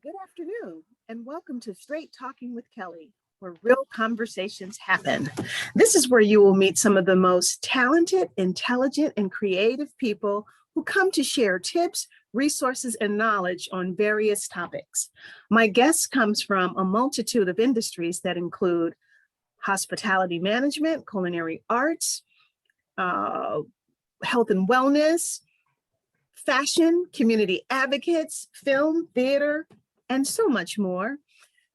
Good afternoon, and welcome to Straight Talking with Kelly, where real conversations happen. This is where you will meet some of the most talented, intelligent, and creative people who come to share tips, resources, and knowledge on various topics. My guest comes from a multitude of industries that include hospitality management, culinary arts, health and wellness, fashion, community advocates, film, theater, and so much more.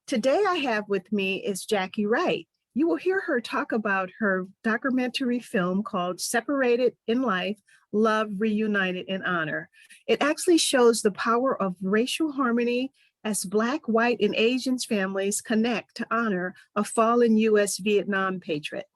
Today I have with me is Jackie Wright. You will hear her talk about her documentary film called Separated in Life, Love Reunited in Honor. It actually shows the power of racial harmony as Black, white, and Asian families connect to honor a fallen U.S. Vietnam patriot.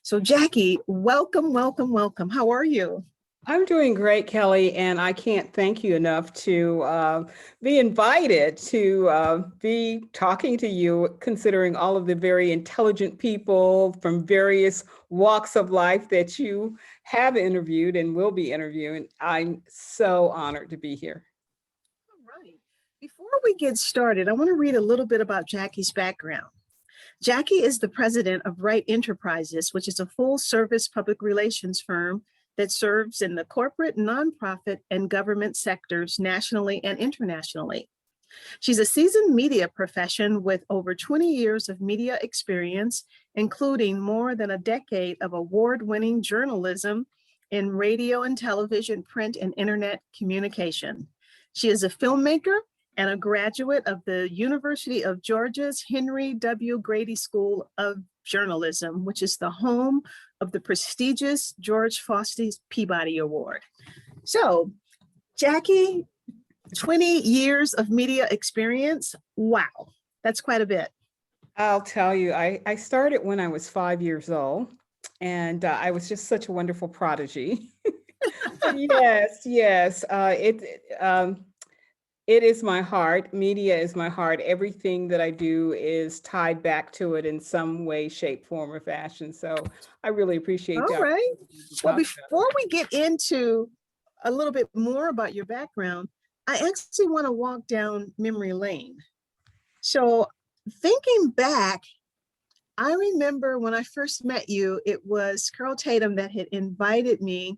So Jackie, welcome, welcome, welcome. How are you? I'm doing great, Kelly, and I can't thank you enough to be invited to be talking to you, considering all of the very intelligent people from various walks of life that you have interviewed and will be interviewing. I'm so honored to be here. All right. Before we get started, I want to read a little bit about Jackie's background. Jackie is the president of Wright Enterprises, which is a full-service public relations firm that serves in the corporate, nonprofit, and government sectors nationally and internationally. She's a seasoned media professional with over 20 years of media experience, including more than a decade of award-winning journalism in radio and television, print, and internet communication. She is a filmmaker and a graduate of the University of Georgia's Henry W. Grady School of Journalism, which is the home of the prestigious George Foster Peabody Award. So, Jackie, 20 years of media experience. Wow, that's quite a bit. I'll tell you, I started when I was 5 years old, and I was just such a wonderful prodigy. Yes. It is my heart. Media is my heart. Everything that I do is tied back to it in some way, shape, form, or fashion. So I really appreciate that. All right. Well, before we get into a little bit more about your background, I actually want to walk down memory lane. So thinking back, I remember when I first met you, it was Carol Tatum that had invited me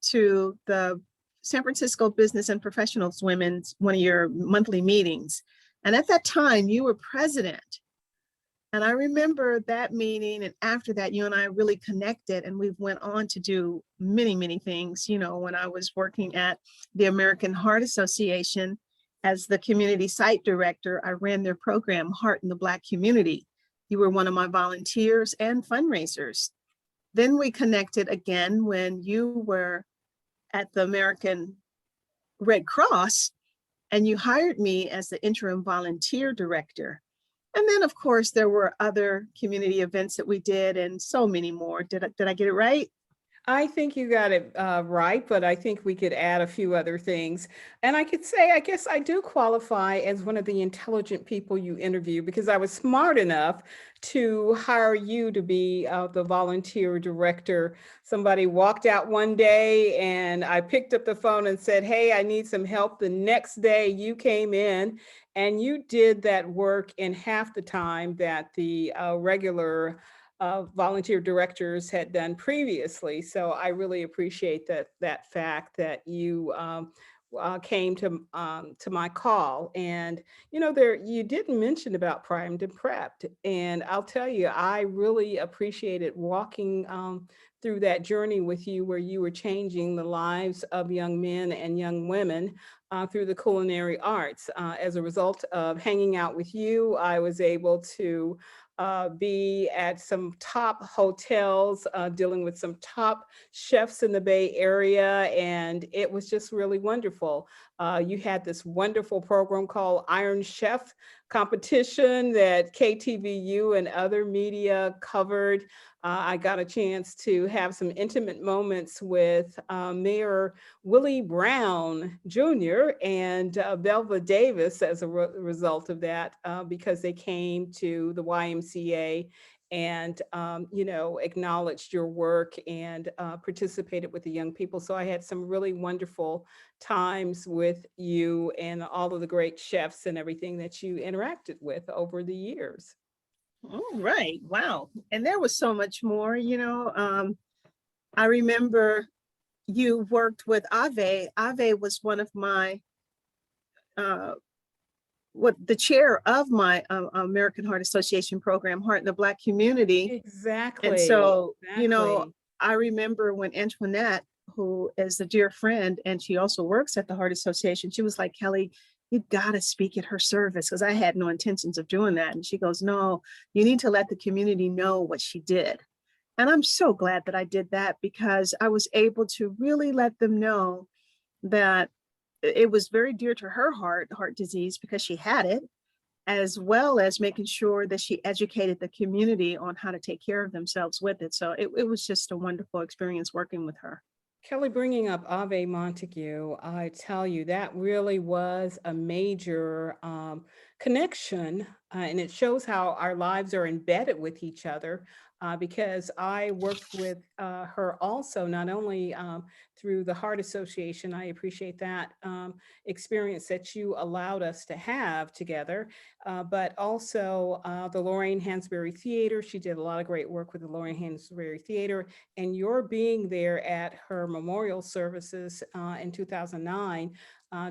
to the San Francisco Business and Professionals Women's, one of your monthly meetings. And at that time, you were president. And I remember that meeting, and after that, you and I really connected, and we went on to do many, many things. You know, when I was working at the American Heart Association as the community site director, I ran their program, Heart in the Black Community. You were one of my volunteers and fundraisers. Then we connected again when you were at the American Red Cross, and you hired me as the interim volunteer director. And then, of course, there were other community events that we did and so many more. Did I get it right? I think you got it right, but I think we could add a few other things. And I could say, I guess I do qualify as one of the intelligent people you interview, because I was smart enough to hire you to be the volunteer director. Somebody walked out one day and I picked up the phone and said, hey, I need some help. The next day you came in and you did that work in half the time that the regular volunteer directors had done previously. So I really appreciate that fact that you came to my call. And you didn't mention about primed and prepped, and I'll tell you, I really appreciated walking through that journey with you, where you were changing the lives of young men and young women through the culinary arts. As a result of hanging out with you, I was able to be at some top hotels, dealing with some top chefs in the Bay Area, and it was just really wonderful. You had this wonderful program called Iron Chef competition that KTVU and other media covered. I got a chance to have some intimate moments with Mayor Willie Brown Jr. and Belva Davis as a result of that, because they came to the YMCA and acknowledged your work and participated with the young people. So I had some really wonderful times with you and all of the great chefs and everything that you interacted with over the years. All right. Wow. And there was so much more, I remember you worked with Ave. Ave was one of my, uh, what the chair of my American Heart Association program, Heart in the Black Community. And Exactly, so, exactly. I remember when Antoinette, who is a dear friend, and she also works at the Heart Association, she was like, Kelly, you got to speak at her service, because I had no intentions of doing that. And she goes, no, you need to let the community know what she did. And I'm so glad that I did that, because I was able to really let them know that it was very dear to her heart disease, because she had it, as well as making sure that she educated the community on how to take care of themselves with it. So it was just a wonderful experience working with her. Kelly, bringing up Ave Montague, I tell you, that really was a major connection. And it shows how our lives are embedded with each other, because I worked with her also, not only through the Heart Association. I appreciate that experience that you allowed us to have together, but also the Lorraine Hansberry Theater. She did a lot of great work with the Lorraine Hansberry Theater, and your being there at her memorial services in 2009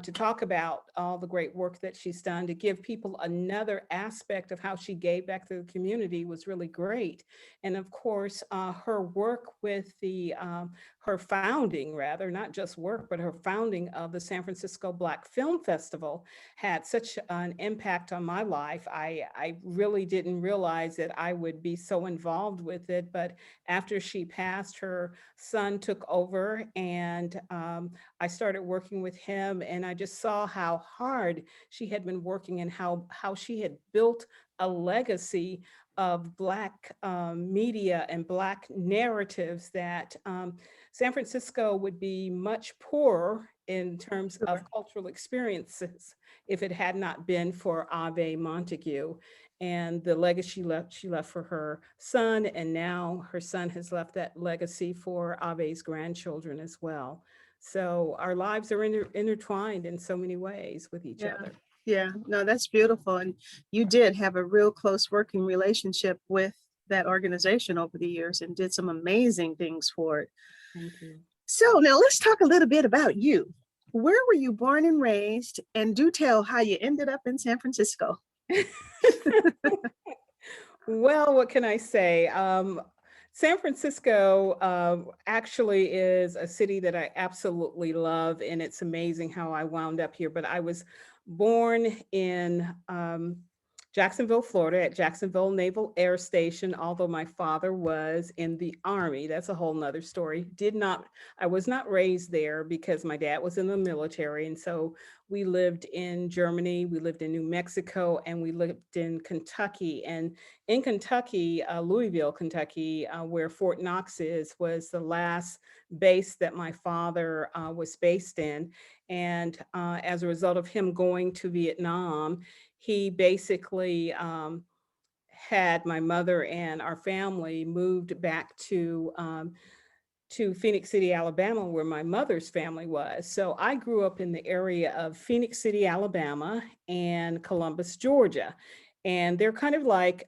to talk about all the great work that she's done to give people another aspect of how she gave back to the community was really great. And of course, her work with her founding, rather, not just work, but her founding of the San Francisco Black Film Festival had such an impact on my life. I really didn't realize that I would be so involved with it, but after she passed, her son took over, and I started working with him, and I just saw how hard she had been working and how she had built a legacy of Black media and Black narratives that San Francisco would be much poorer in terms of Sure. cultural experiences if it had not been for Ave Montague and the legacy she left for her son, and now her son has left that legacy for Ave's grandchildren as well. So our lives are intertwined in so many ways with each Yeah. other. Yeah. No, that's beautiful. And you did have a real close working relationship with that organization over the years, and did some amazing things for it. Thank you. So now let's talk a little bit about you. Where were you born and raised? And do tell how you ended up in San Francisco. Well, what can I say? San Francisco actually is a city that I absolutely love, and it's amazing how I wound up here. But I was born in Jacksonville, Florida, at Jacksonville Naval Air Station, although my father was in the Army. That's a whole nother story. I was not raised there because my dad was in the military. And so we lived in Germany, we lived in New Mexico, and we lived in Kentucky. And in Kentucky, Louisville, Kentucky, where Fort Knox is, was the last base that my father was based in. And as a result of him going to Vietnam, he basically had my mother and our family moved back to Phoenix City, Alabama, where my mother's family was. So I grew up in the area of Phoenix City, Alabama, and Columbus, Georgia. And they're kind of like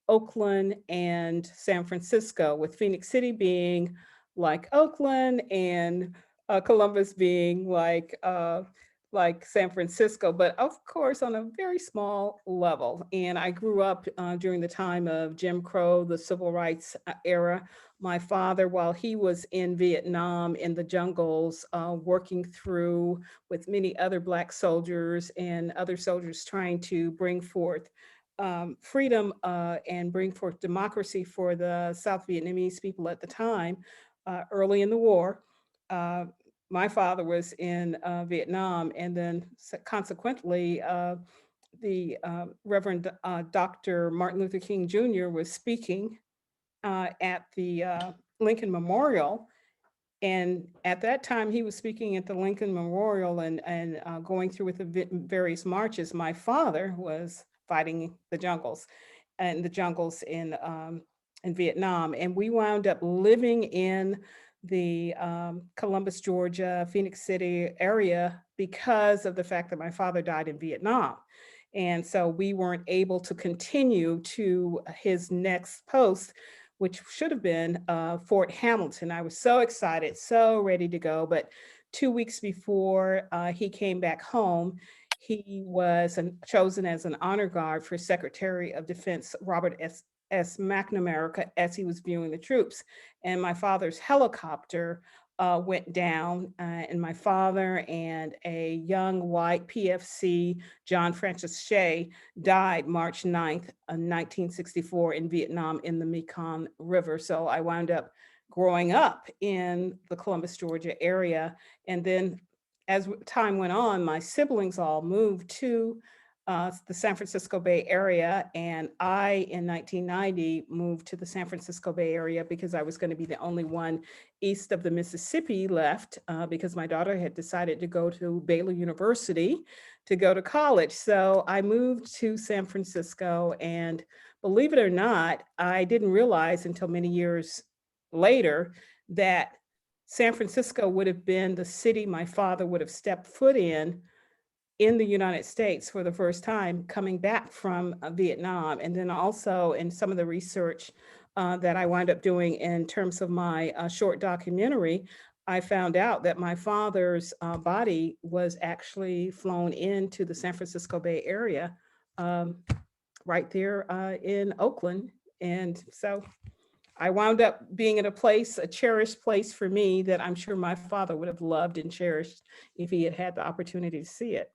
Oakland and San Francisco, with Phoenix City being like Oakland and Columbus being like San Francisco, but of course on a very small level. And I grew up during the time of Jim Crow, the civil rights era. My father, while he was in Vietnam in the jungles, working through with many other Black soldiers and other soldiers trying to bring forth freedom and bring forth democracy for the South Vietnamese people at the time, early in the war. Uh, my father was in Vietnam, and then consequently, the Reverend Dr. Martin Luther King Jr. was speaking at the Lincoln Memorial. And at that time, he was speaking at the Lincoln Memorial and going through with the various marches. My father was fighting the jungles. and the jungles in Vietnam. And we wound up living in the Columbus, Georgia, Phoenix City area because of the fact that my father died in Vietnam. And so we weren't able to continue to his next post, which should have been Fort Hamilton. I was so excited, so ready to go. But 2 weeks before he came back home, he was chosen as an honor guard for Secretary of Defense Robert S. McNamara as he was viewing the troops. And my father's helicopter went down, and my father and a young white PFC, John Francis Shea, died March 9th, 1964 in Vietnam in the Mekong River. So I wound up growing up in the Columbus, Georgia area. And then as time went on, my siblings all moved to the San Francisco Bay Area. And I, in 1990, moved to the San Francisco Bay Area because I was going to be the only one east of the Mississippi left, because my daughter had decided to go to Baylor University to go to college. So I moved to San Francisco, and believe it or not, I didn't realize until many years later that San Francisco would have been the city my father would have stepped foot in the United States for the first time coming back from Vietnam. And then also in some of the research that I wound up doing in terms of my short documentary, I found out that my father's body was actually flown into the San Francisco Bay Area, right there in Oakland. And so I wound up being in a cherished place for me that I'm sure my father would have loved and cherished if he had had the opportunity to see it.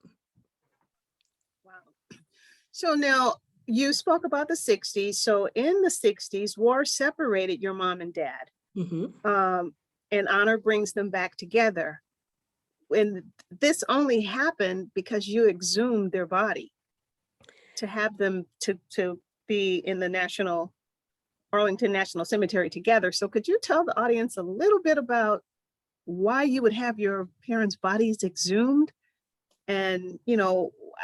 Wow. So now you spoke about the 60s. So in the 60s, war separated your mom and dad. Mm-hmm. And honor brings them back together. And this only happened because you exhumed their body to have them to be in the Arlington National Cemetery together. So could you tell the audience a little bit about why you would have your parents' bodies exhumed? And,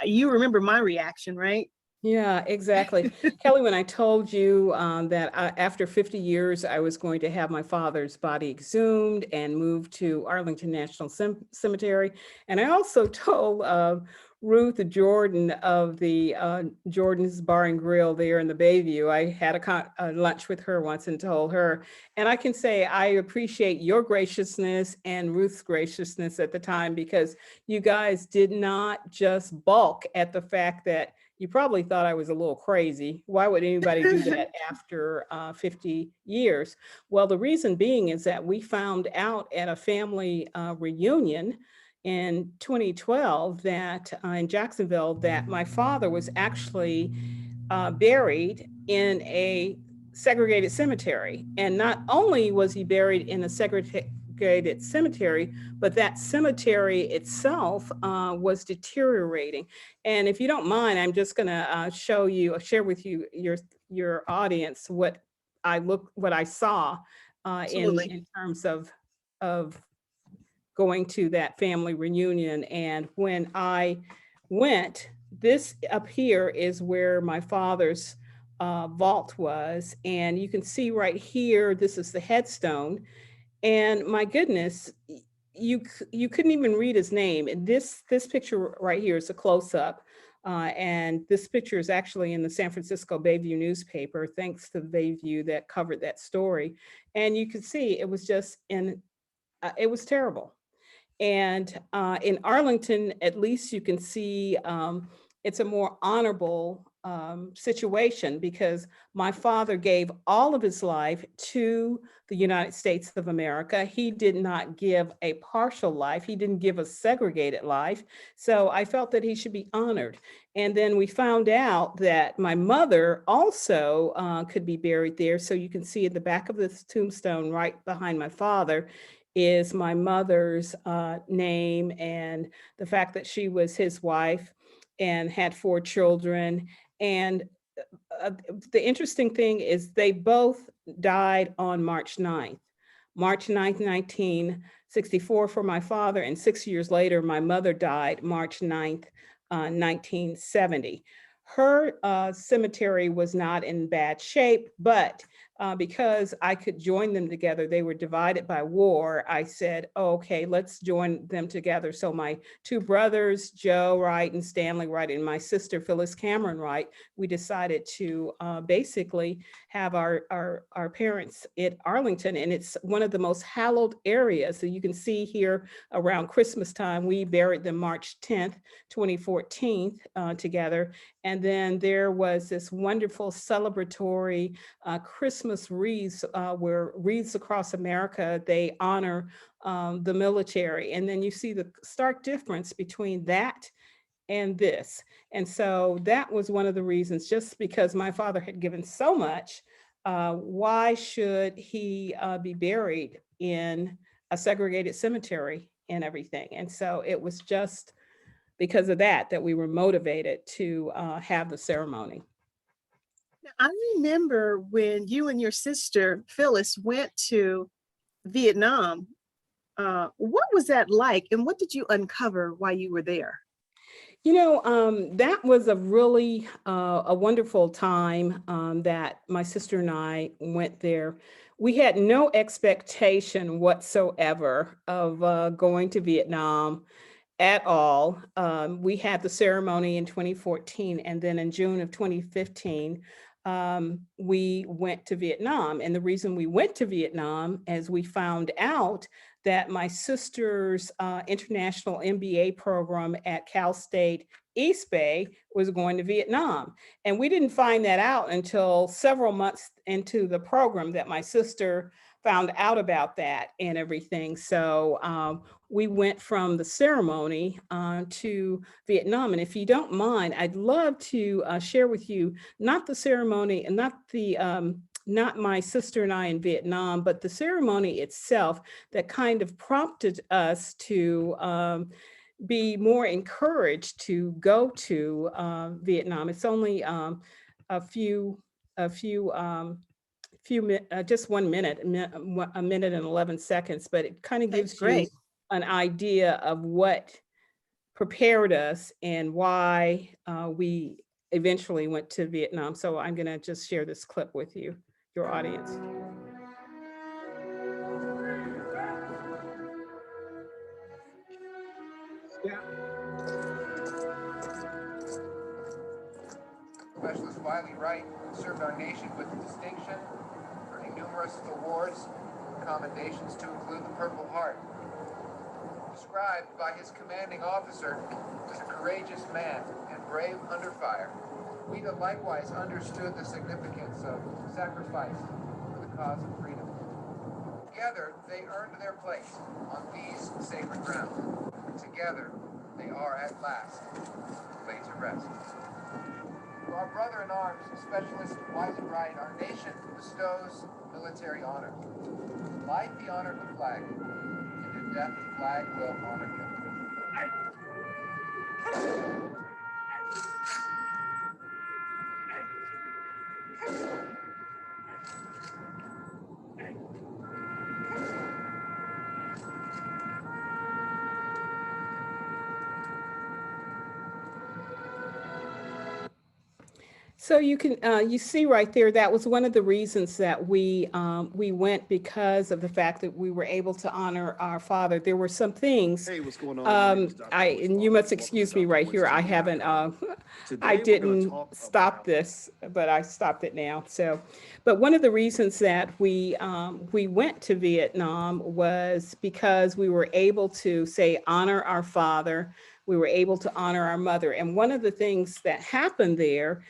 you remember my reaction, right? Yeah, exactly. Kelly, when I told you that after 50 years, I was going to have my father's body exhumed and moved to Arlington National Cemetery. And I also told Ruth Jordan of the Jordan's Bar and Grill there in the Bayview. I had a lunch with her once and told her. And I can say I appreciate your graciousness and Ruth's graciousness at the time, because you guys did not just balk at the fact that you probably thought I was a little crazy. Why would anybody do that after 50 years? Well, the reason being is that we found out at a family reunion in 2012 that in Jacksonville, that my father was actually buried in a segregated cemetery. And not only was he buried in a segregated cemetery, but that cemetery itself was deteriorating. And if you don't mind, I'm just going to share with you, your audience, what I saw in terms of going to that family reunion. And when I went, this up here is where my father's vault was. And you can see right here, this is the headstone. And my goodness, you couldn't even read his name. And this picture right here is a close-up. And this picture is actually in the San Francisco Bayview newspaper, thanks to the Bayview that covered that story. And you can see it was just it was terrible. And in Arlington, at least you can see it's a more honorable situation, because my father gave all of his life to the United States of America. He did not give a partial life. He didn't give a segregated life. So I felt that he should be honored. And then we found out that my mother also could be buried there. So you can see at the back of this tombstone right behind my father is my mother's name, and the fact that she was his wife and had 4 children. And the interesting thing is they both died on March 9th. March 9th, 1964 for my father, and 6 years later, my mother died March 9th, 1970. Her cemetery was not in bad shape, but because I could join them together, they were divided by war. I said, oh, okay, let's join them together. So my two brothers, Joe Wright and Stanley Wright, and my sister, Phyllis Cameron Wright, we decided to basically have our parents at Arlington. And it's one of the most hallowed areas. So you can see here around Christmas time, we buried them March 10th, 2014 together. And then there was this wonderful celebratory Christmas wreaths where wreaths across America, they honor the military. And then you see the stark difference between that and this. And so that was one of the reasons, just because my father had given so much, why should he be buried in a segregated cemetery and everything? And so it was just because of that we were motivated to have the ceremony. I remember when you and your sister Phyllis went to Vietnam. What was that like, and what did you uncover while you were there? You know, that was a really a wonderful time that my sister and I went there. We had no expectation whatsoever of going to Vietnam at all. We had the ceremony in 2014, and then in June of 2015, we went to Vietnam. And the reason we went to Vietnam is we found out that my sister's international MBA program at Cal State East Bay was going to Vietnam. And we didn't find that out until several months into the program that my sister found out about that and everything. So we went from the ceremony to Vietnam. And if you don't mind, I'd love to share with you, not the ceremony and not my sister and I in Vietnam, but the ceremony itself that kind of prompted us to be more encouraged to go to Vietnam. It's only just 1 minute, a minute and 11 seconds, but it kind of That's gives you great. an idea of what prepared us and why we eventually went to Vietnam. So I'm going to just share this clip with you, your audience. Yeah. Specialist Wiley Wright served our nation with distinction, earning numerous awards and commendations to include the Purple Heart. Described by his commanding officer as a courageous man and brave under fire, Wida likewise understood the significance of sacrifice for the cause of freedom. Together, they earned their place on these sacred grounds. Together, they are at last laid to rest. To our brother-in-arms, Specialist Wiley Wright, our nation bestows military honor. In life, he honored the flag, and in death, the flag will honor him. So you can you see right there, that was one of the reasons that we went, because of the fact that we were able to honor our father. There were some things. Hey, what's going on? My name is Dr. And you must excuse me right here. I haven't I didn't stop this, but I stopped it now. So, but one of the reasons that we went to Vietnam was because we were able to say honor our father. We were able to honor our mother, and one of the things that happened there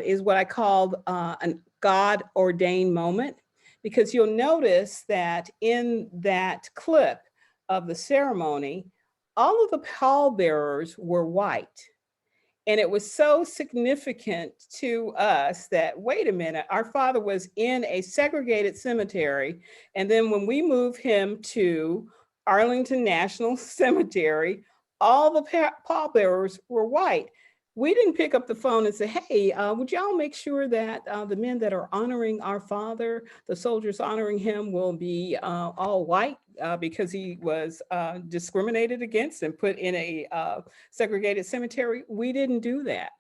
is what I called a God-ordained moment, because you'll notice that in that clip of the ceremony, all of the pallbearers were white. And it was so significant to us that, wait a minute, our father was in a segregated cemetery. And then when we moved him to Arlington National Cemetery, all the pallbearers were white. we didn't pick up the phone and say, hey, would y'all make sure that the men that are honoring our father, the soldiers honoring him, will be all white because he was discriminated against and put in a segregated cemetery? We didn't do that.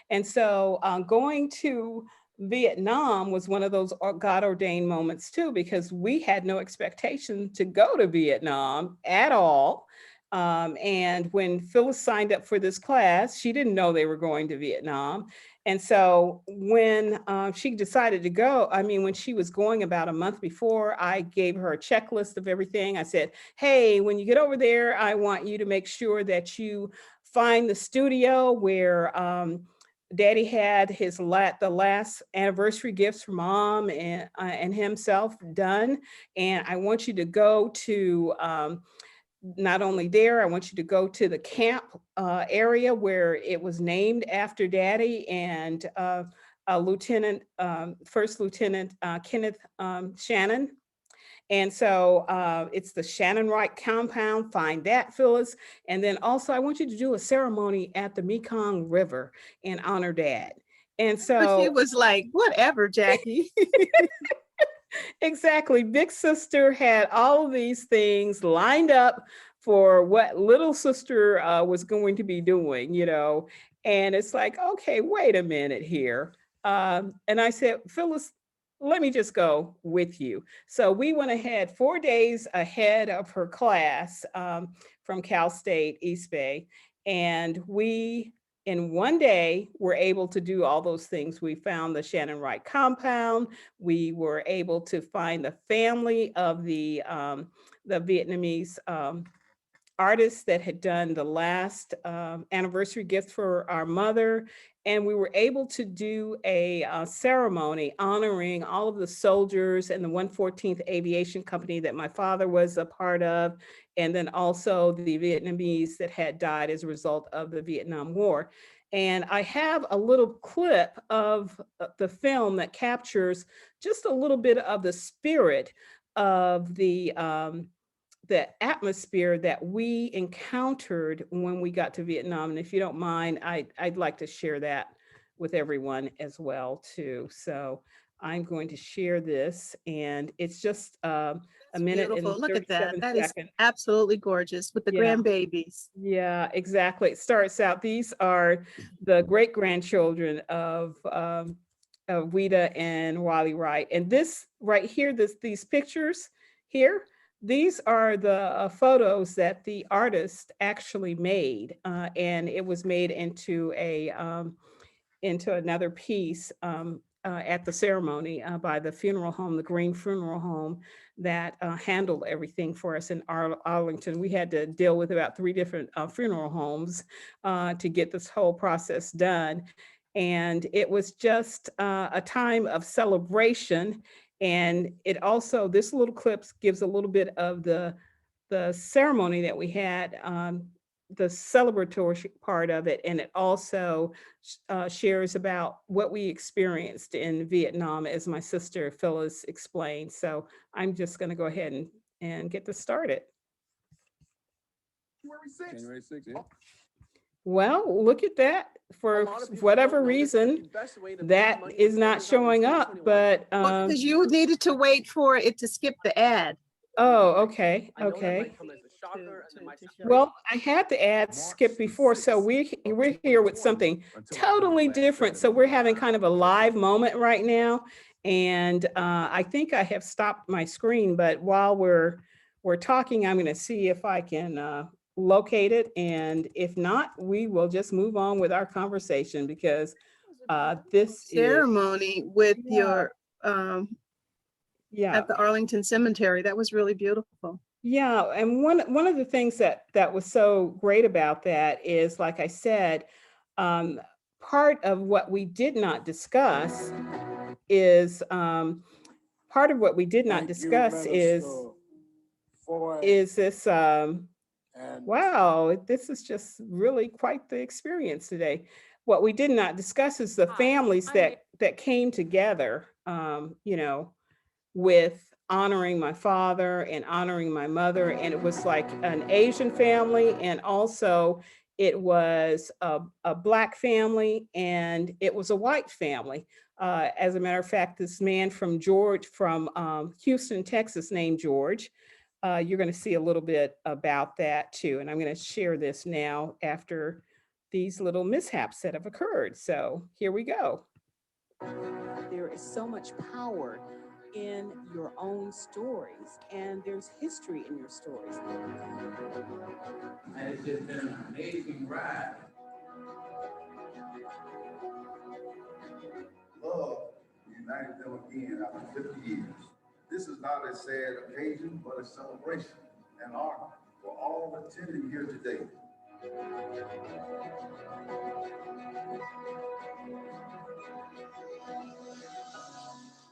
And so going to Vietnam was one of those God ordained moments too, because we had no expectation to go to Vietnam at all. And when Phyllis signed up for this class, she didn't know they were going to Vietnam. And so when she decided to go, I mean, when she was going about a month before, I gave her a checklist of everything. I said, hey, when you get over there, I want you to make sure that you find the studio where Daddy had the last anniversary gifts for Mom and himself done. And I want you to go to not only there, I want you to go to the camp area where it was named after Daddy and First Lieutenant Kenneth Shannon. And so it's the Shannon Wright compound, find that, Phyllis. And then also I want you to do a ceremony at the Mekong River and honor Dad. And But she so was like, whatever, Jackie. exactly, big sister had all of these things lined up for what little sister was going to be doing, you know. And it's like, okay, wait a minute here. And I said, Phyllis, let me just go with you. So we went ahead 4 days ahead of her class from Cal State East Bay. And we, in 1 day, were able to do all those things. We found the Shannon Wright compound. We were able to find the family of the Vietnamese artists that had done the last anniversary gift for our mother. And we were able to do a ceremony honoring all of the soldiers and the 114th Aviation Company that my father was a part of, and then also the Vietnamese that had died as a result of the Vietnam War. And I have a little clip of the film that captures just a little bit of the spirit of the atmosphere that we encountered when we got to Vietnam. And if you don't mind, I'd like to share that with everyone as well too. So I'm going to share this, and it's just a minute Beautiful. and Look at that. 37 That is seconds. absolutely gorgeous with the Yeah. grandbabies. Yeah, exactly. It starts out, these are the great-grandchildren of Weta and Wally Wright. And this right here, these pictures here, these are the photos that the artist actually made. And it was made into another piece at the ceremony by the funeral home, the Green Funeral Home, that handled everything for us in Arlington. We had to deal with about 3 different funeral homes to get this whole process done. And it was just a time of celebration. And it also, this little clip gives a little bit of the ceremony that we had, the celebratory part of it. And it also shares about what we experienced in Vietnam, as my sister Phyllis explained. So I'm just going to go ahead and get this started. January 6th, yeah. Well, look at that. For whatever reason, that is not showing up, but Because you needed to wait for it to skip the ad. oh, okay, okay. Well, I had the ad skip before, so we're here with something totally different. So we're having kind of a live moment right now. And I think I have stopped my screen, but while we're talking, I'm going to see if I can locate it. And if not, we will just move on with our conversation, because this ceremony with Yeah. your yeah. at the Arlington Cemetery. That was really beautiful. Yeah, and one of the things that was so great about that is, like I said, part of what we did not discuss is part of what we did not discuss is this wow, this is just really quite the experience today. What we did not discuss is the families that came together, you know, with honoring my father and honoring my mother. And it was like an Asian family, and also it was a Black family, and it was a white family. As a matter of fact, this man from Houston, Texas, named George. You're going to see a little bit about that too. And I'm going to share this now after these little mishaps that have occurred. So here we go. There is so much power in your own stories, and there's history in your stories. And it's just been an amazing ride. Love united them again after 50 years. This is not a sad occasion, but a celebration and honor for all attending here today.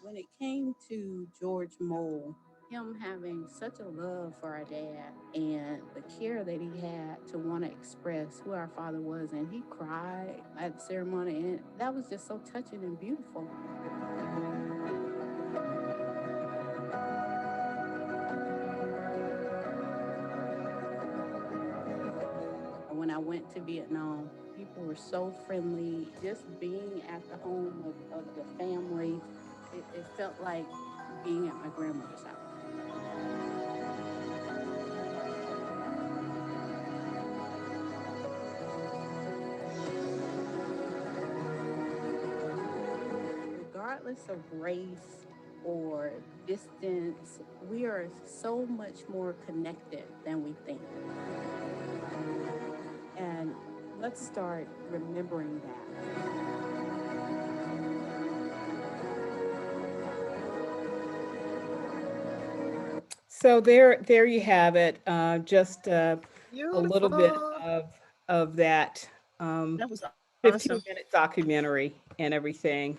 When it came to George Mole, him having such a love for our dad and the care that he had to want to express who our father was, and he cried at the ceremony, and that was just so touching and beautiful. When I went to Vietnam, people were so friendly. Just being at the home of the family, it felt like being at my grandmother's house. Regardless of race or distance, we are so much more connected than we think. And let's start remembering that. So there you have it. Just a little bit Beautiful. of that That was 15 awesome. minute documentary and everything.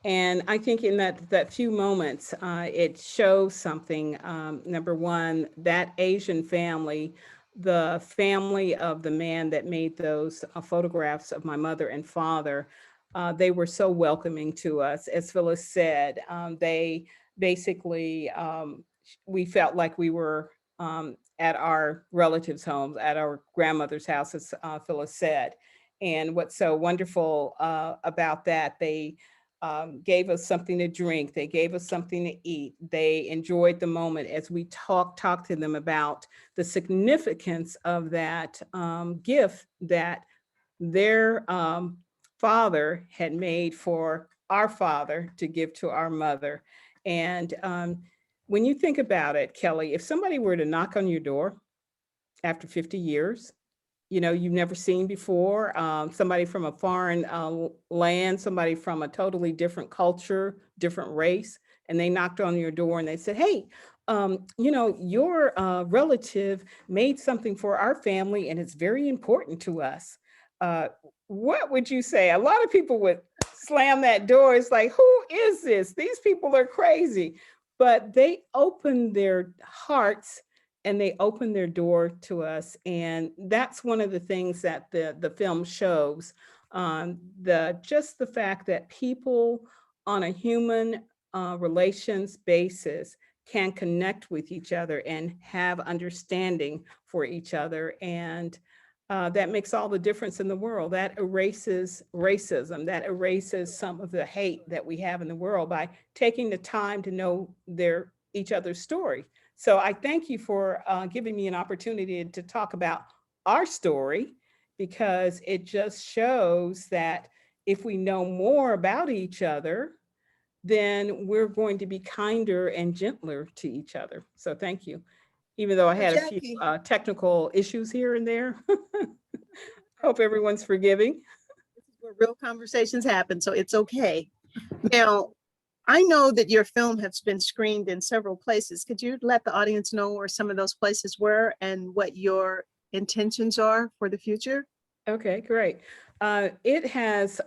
And I think in that few moments, it shows something. Number one, that Asian family, the family of the man that made those photographs of my mother and father, they were so welcoming to us. As Phyllis said, they basically, we felt like we were at our relatives' homes, at our grandmother's house, as Phyllis said. And what's so wonderful about that, they gave us something to drink. They gave us something to eat. They enjoyed the moment as we talked to them about the significance of that gift that their father had made for our father to give to our mother. And when you think about it, Kelly, if somebody were to knock on your door after 50 years, you've never seen before, somebody from a foreign land, somebody from a totally different culture, different race, and they knocked on your door and they said, hey, your relative made something for our family and it's very important to us. What would you say? A lot of people would slam that door. It's like, who is this? These people are crazy. But they opened their hearts and they open their door to us. And that's one of the things that the film shows, just the fact that people on a human relations basis can connect with each other and have understanding for each other. And that makes all the difference in the world. That erases racism, that erases some of the hate that we have in the world by taking the time to know each other's story. So I thank you for giving me an opportunity to talk about our story, because it just shows that if we know more about each other, then we're going to be kinder and gentler to each other. So thank you. Even though I So had a few Jackie, technical issues here and there. Hope everyone's forgiving. this is where real conversations happen, so it's okay. Now, I know that your film has been screened in several places. Could you let the audience know where some of those places were and what your intentions are for the future? Okay, great. It has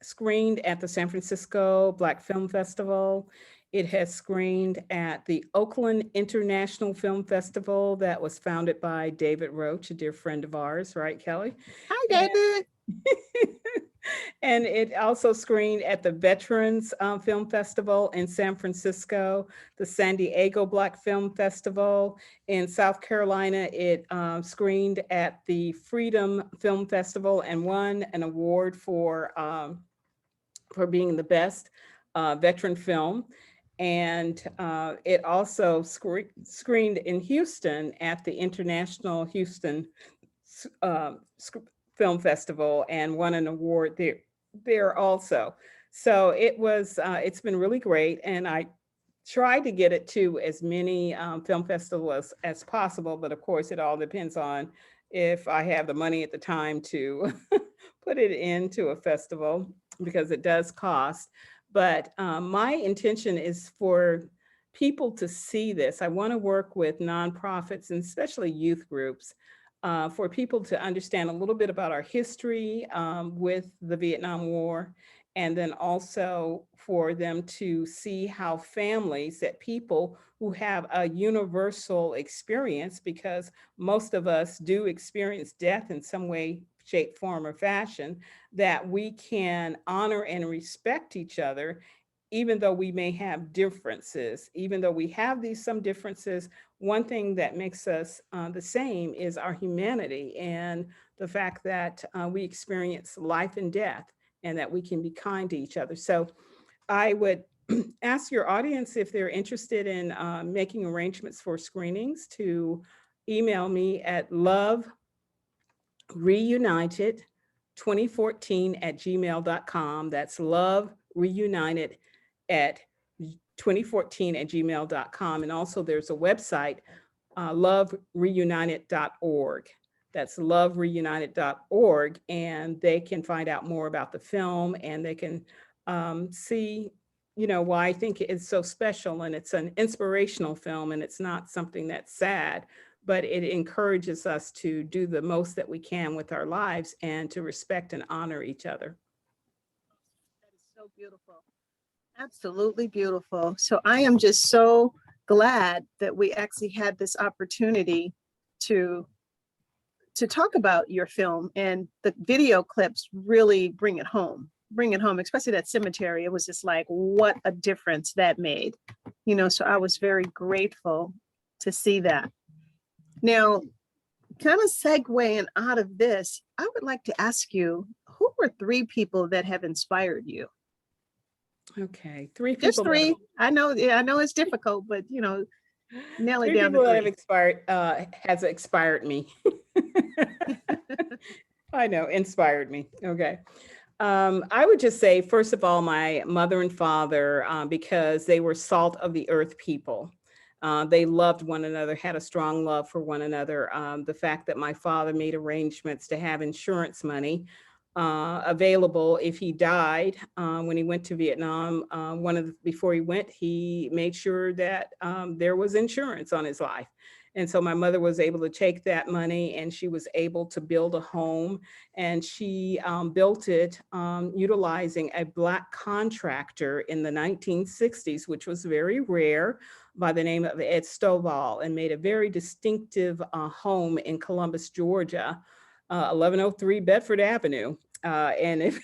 screened at the San Francisco Black Film Festival. It has screened at the Oakland International Film Festival that was founded by David Roach, a dear friend of ours, right, Kelly? Hi, David. And it also screened at the Veterans Film Festival in San Francisco, the San Diego Black Film Festival. In South Carolina, it screened at the Freedom Film Festival and won an award for being the best veteran film. And it also screened in Houston at the International Houston Film Festival and won an award there also. So it's been really great. And I tried to get it to as many film festivals as possible, but of course it all depends on if I have the money at the time to put it into a festival, because it does cost. But my intention is for people to see this. I want to work with nonprofits and especially youth groups for people to understand a little bit about our history with the Vietnam War, and then also for them to see how families, that people who have a universal experience, because most of us do experience death in some way, shape, form, or fashion, that we can honor and respect each other, even though we may have differences. Even though we have some differences, one thing that makes us the same is our humanity and the fact that we experience life and death, and that we can be kind to each other. So I would ask your audience, if they're interested in making arrangements for screenings, to email me at lovereunited2014@gmail.com. That's lovereunited2014@gmail.com. And also there's a website, lovereunited.org. That's lovereunited.org. And they can find out more about the film, and they can see, why I think it's so special. And it's an inspirational film, and it's not something that's sad, but it encourages us to do the most that we can with our lives and to respect and honor each other. That is so beautiful. Absolutely beautiful. So I am just so glad that we actually had this opportunity to talk about your film, and the video clips really bring it home, especially that cemetery. It was just like, what a difference that made, so I was very grateful to see that. Now, kind of segueing out of this, I would like to ask you, who were 3 people that have inspired you? Okay, 3 people. Just 3. I know it's difficult, but nail it 3 down people to 3. that have inspired me. I know, inspired me. Okay. I would just say, first of all, my mother and father, because they were salt of the earth people. They loved one another, had a strong love for one another. The fact that my father made arrangements to have insurance money available if he died when he went to Vietnam. Before he went, he made sure that there was insurance on his life. And so my mother was able to take that money, and she was able to build a home, and she built it utilizing a Black contractor in the 1960s, which was very rare, by the name of Ed Stovall, and made a very distinctive home in Columbus, Georgia, 1103 Bedford Avenue. And if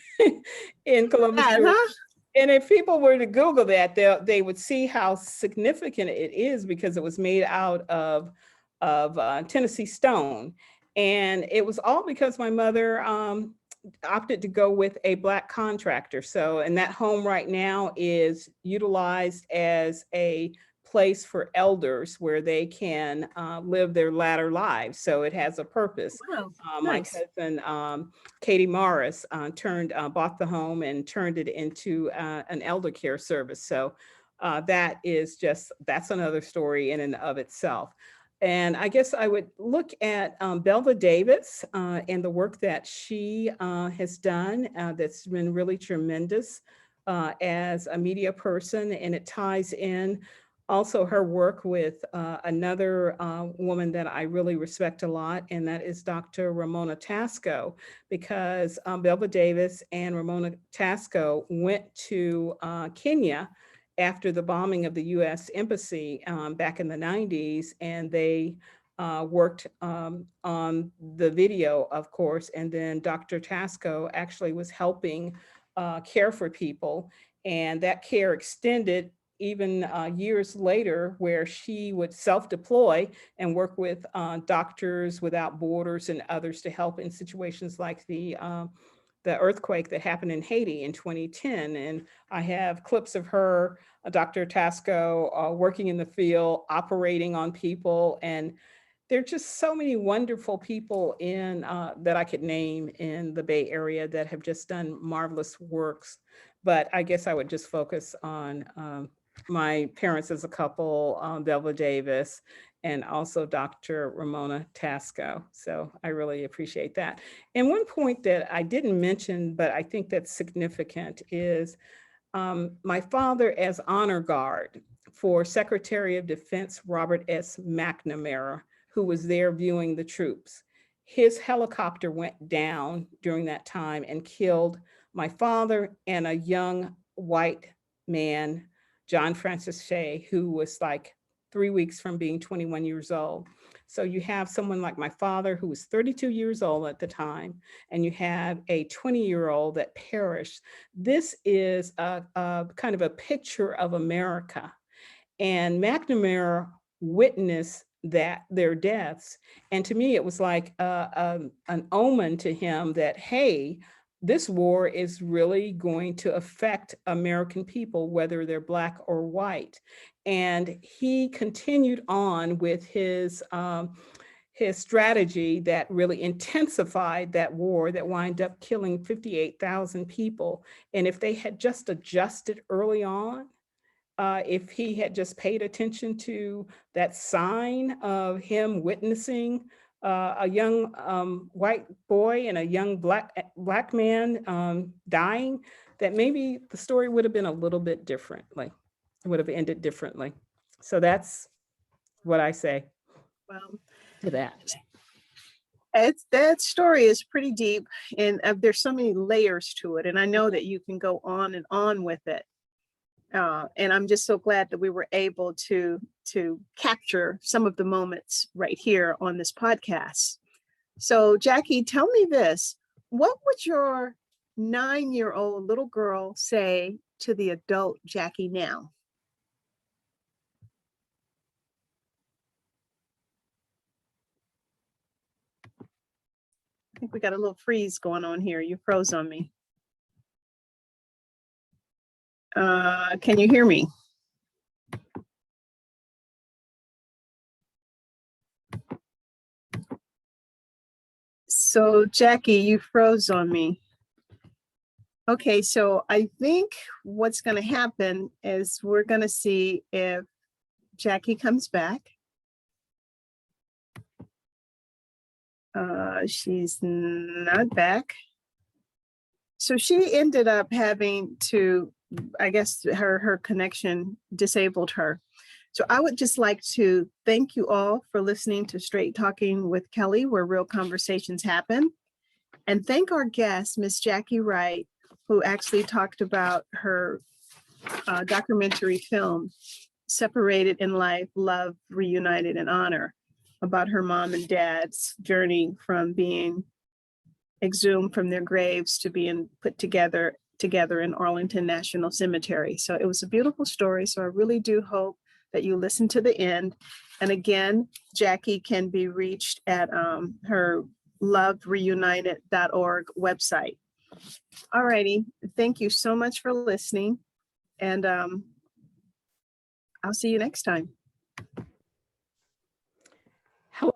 in Columbus, Georgia, and if people were to Google that, they would see how significant it is, because it was made out of Tennessee stone. And it was all because my mother opted to go with a Black contractor. So, and that home right now is utilized as a place for elders where they can live their latter lives. So it has a purpose. Wow, My nice. cousin, Katie Morris, bought the home and turned it into an elder care service. So that's another story in and of itself. And I guess I would look at Belva Davis and the work that she has done that's been really tremendous as a media person. And it ties in also her work with another woman that I really respect a lot, and that is Dr. Ramona Tasco, because Belva Davis and Ramona Tasco went to Kenya after the bombing of the US Embassy back in the 90s, and they worked on the video, of course, and then Dr. Tasco actually was helping care for people, and that care extended even years later, where she would self-deploy and work with Doctors Without Borders and others to help in situations like the earthquake that happened in Haiti in 2010. And I have clips of her, Dr. Tasco, working in the field, operating on people. And there are just so many wonderful people in that I could name in the Bay Area that have just done marvelous works. But I guess I would just focus on my parents as a couple, Belva Davis, and also Dr. Ramona Tasco. So I really appreciate that. And one point that I didn't mention, but I think that's significant, is my father as honor guard for Secretary of Defense Robert S. McNamara, who was there viewing the troops. His helicopter went down during that time and killed my father and a young white man, John Francis Shea, who was like 3 weeks from being 21 years old. So you have someone like my father, who was 32 years old at the time, and you have a 20-year-old that perished. This is a kind of a picture of America. And McNamara witnessed their deaths. And to me, it was like an omen to him that, hey, this war is really going to affect American people, whether they're Black or white. And he continued on with his strategy that really intensified that war that wound up killing 58,000 people. And if they had just adjusted early on, if he had just paid attention to that sign of him witnessing a young white boy and a young black man dying, that maybe the story would have been a little bit differently. It would have ended differently. So that's what I say Well, to that. that story is pretty deep, and there's so many layers to it. And I know that you can go on and on with it. And I'm just so glad that we were able to capture some of the moments right here on this podcast. So Jackie, tell me this, what would your 9-year-old little girl say to the adult Jackie now? I think we got a little freeze going on here. You froze on me. Can you hear me? So Jackie, you froze on me. Okay, so I think what's going to happen is we're going to see if Jackie comes back. She's not back. So she ended up having to, I guess her connection disabled her. So I would just like to thank you all for listening to Straight Talking with Kelly, where real conversations happen. And thank our guest, Miss Jackie Wright, who actually talked about her documentary film, Separated in Life, Love Reunited in Honor, about her mom and dad's journey from being exhumed from their graves to being put together in Arlington National Cemetery. So it was a beautiful story. So I really do hope that you listen to the end. And again, Jackie can be reached at her lovereunited.org website. All righty. Thank you so much for listening. And I'll see you next time. Hello.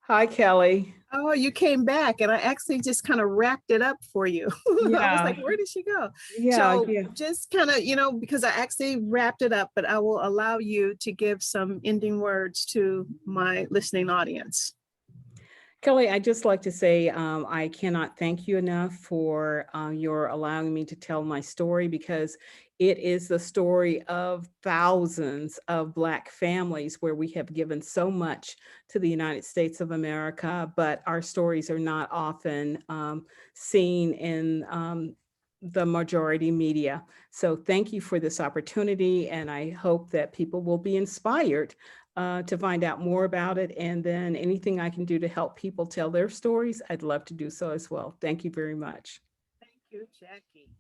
Hi, Kelly. Oh, you came back, and I actually just kind of wrapped it up for you. I Yeah. was like, where did she go? Yeah, So yeah. just kind of, because I actually wrapped it up, but I will allow you to give some ending words to my listening audience. Kelly, I'd just like to say I cannot thank you enough for your allowing me to tell my story, because it is the story of thousands of Black families where we have given so much to the United States of America, but our stories are not often seen in the majority media. So thank you for this opportunity, and I hope that people will be inspired to find out more about it. And then anything I can do to help people tell their stories, I'd love to do so as well. Thank you very much. Thank you, Jackie.